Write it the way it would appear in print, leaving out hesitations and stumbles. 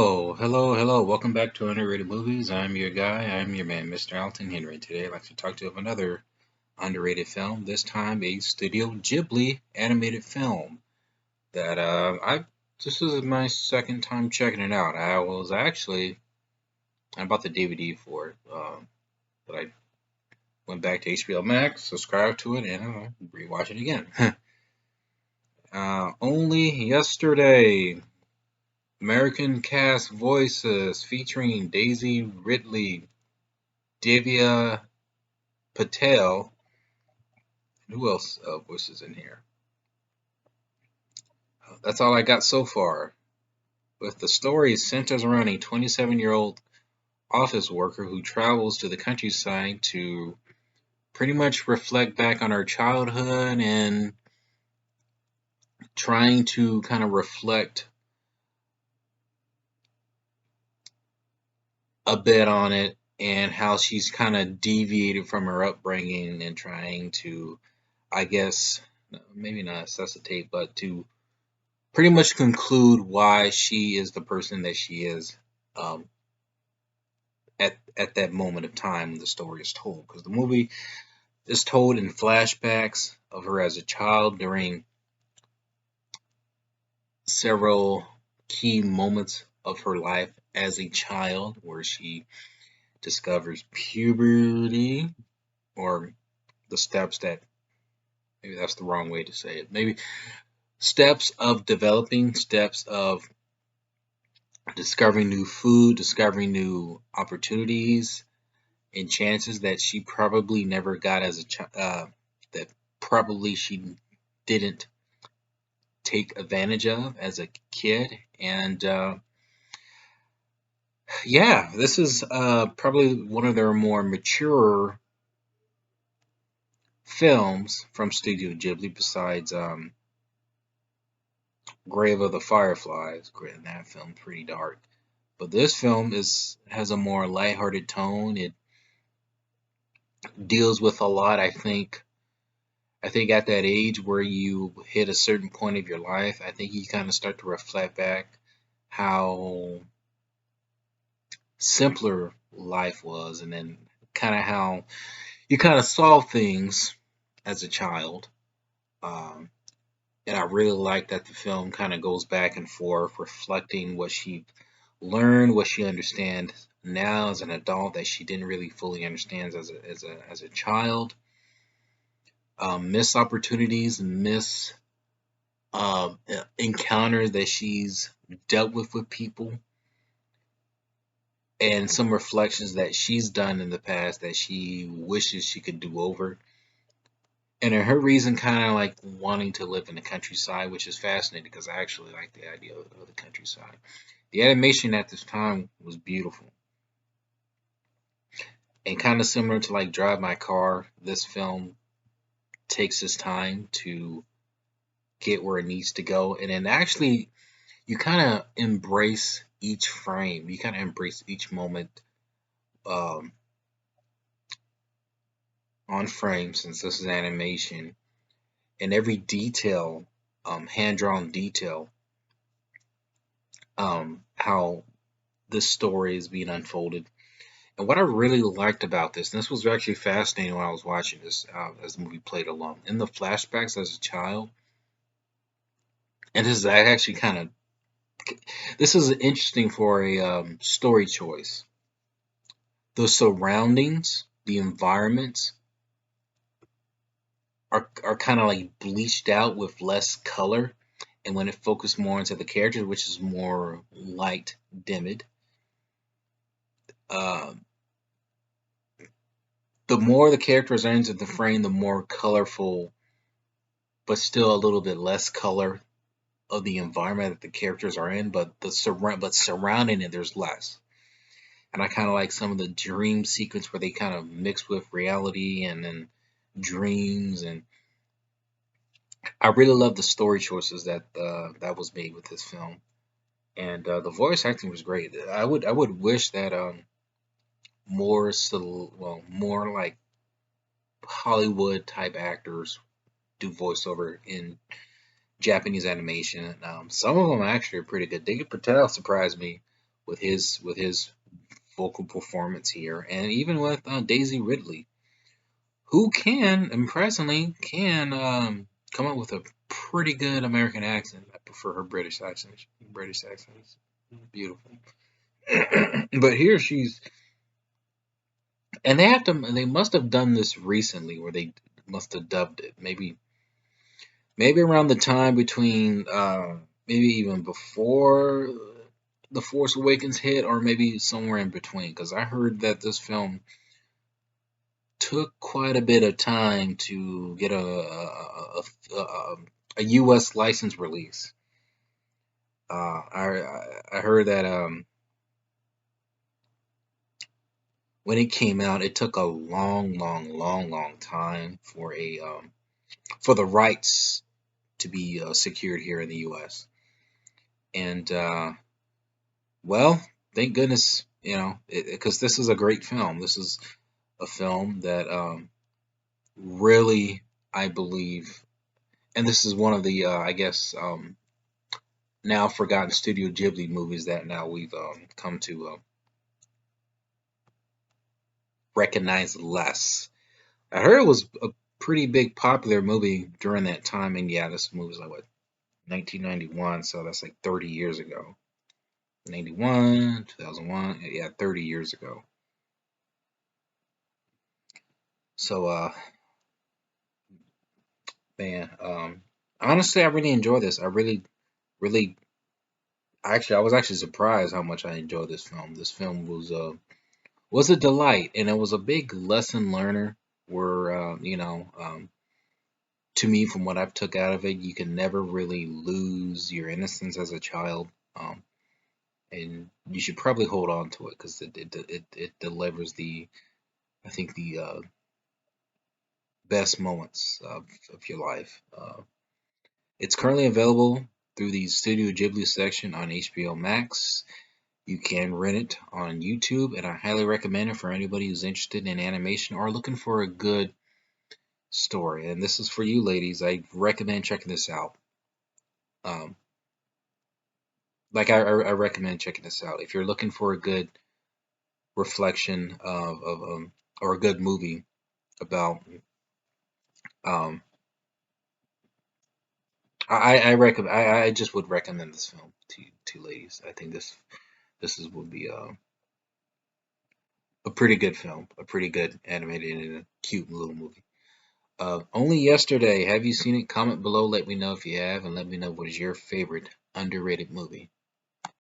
Hello. Welcome back to Underrated Movies. I'm your guy. I'm your man, Mr. Alton Henry. Today, I'd like to talk to you of another underrated film. This time, a Studio Ghibli animated film that I. This is my second time checking it out. I bought the DVD for it, but I went back to HBO Max, subscribed to it, and rewatch it again. Only yesterday. American cast voices featuring Daisy Ridley, Divya Patel, and who else voices in here? That's all I got so far. With the story centers around a 27-year-old office worker who travels to the countryside to pretty much reflect back on her childhood and trying to kind of reflect a bit on it and how she's kind of deviated from her upbringing and trying to, I guess, maybe not necessitate, but to pretty much conclude why she is the person that she is um, at that moment of time when the story is told. Because the movie is told in flashbacks of her as a child during several key moments of her life as a child, where she discovers puberty, or the steps that, maybe that's the wrong way to say it, maybe steps of developing, steps of discovering new food, discovering new opportunities and chances that she probably never got as a child, that probably she didn't take advantage of as a kid. And yeah, this is probably one of their more mature films from Studio Ghibli, besides Grave of the Fireflies. Granted, that film pretty dark, but this film has a more lighthearted tone. It deals with a lot. I think at that age where you hit a certain point of your life, I think you kind of start to reflect back how simpler life was, and then kind of how you kind of saw things as a child. Um, and I really like that the film kind of goes back and forth, reflecting what she learned, what she understands now as an adult that she didn't really fully understand as a child. Missed opportunities, missed encounters that she's dealt with people, and some reflections that she's done in the past that she wishes she could do over. And her reason, kind of like wanting to live in the countryside, which is fascinating because I actually like the idea of the countryside. The animation at this time was beautiful and kind of similar to like Drive My Car. This film takes its time to get where it needs to go, and then actually you kind of embrace each frame. You kind of embrace each moment um, on frame, since this is animation, and every detail, hand drawn detail, how this story is being unfolded. And what I really liked about this, and this was actually fascinating when I was watching this as the movie played along, in the flashbacks as a child, and this is actually kind of, this is interesting for a story choice. The surroundings, the environments are kind of like bleached out with less color, and when it focused more into the characters, which is more light dimmed, uh, the more the characters are into the frame, the more colorful, but still a little bit less color of the environment that the characters are in, but surrounding it, there's less. And I kind of like some of the dream sequence where they kind of mix with reality and then dreams, and I really love the story choices that was made with this film. And the voice acting was great. I would wish that more like Hollywood type actors do voiceover in Japanese animation. Some of them actually are pretty good. David Patel surprised me with his vocal performance here, and even with Daisy Ridley, who can impressively can come up with a pretty good American accent. I prefer her British accent. British accent is beautiful. But here she's, and they must have done this recently, where they must have dubbed it. Maybe around the time between, maybe even before The Force Awakens hit, or maybe somewhere in between. Because I heard that this film took quite a bit of time to get a U.S. license release. I heard that when it came out, it took a long time for the rights to be secured here in the U.S. And well, thank goodness, because this is a great film. This is a film that really, I believe, and this is one of the I guess now forgotten Studio Ghibli movies that now we've come to recognize less. I heard it was a pretty big popular movie during that time, and yeah, this movie was like what, 1991, so that's like 30 years ago. 91, 2001, yeah, 30 years ago. So man, honestly, I really enjoy this. I really, actually, I was actually surprised how much I enjoyed this film. This film was a delight, and it was a big lesson learner. Where to me, from what I've took out of it, you can never really lose your innocence as a child, and you should probably hold on to it because it delivers I think the best moments of your life. It's currently available through the Studio Ghibli section on HBO Max. You can rent it on YouTube, and I highly recommend it for anybody who's interested in animation or looking for a good story. And this is for you, ladies. I recommend checking this out. Um, I recommend checking this out if you're looking for a good reflection of or a good movie about. Um, I just would recommend this film to ladies. I think this is would be a pretty good film, a pretty good animated and a cute little movie. Only Yesterday. Have you seen it? Comment below. Let me know if you have, and let me know what is your favorite underrated movie.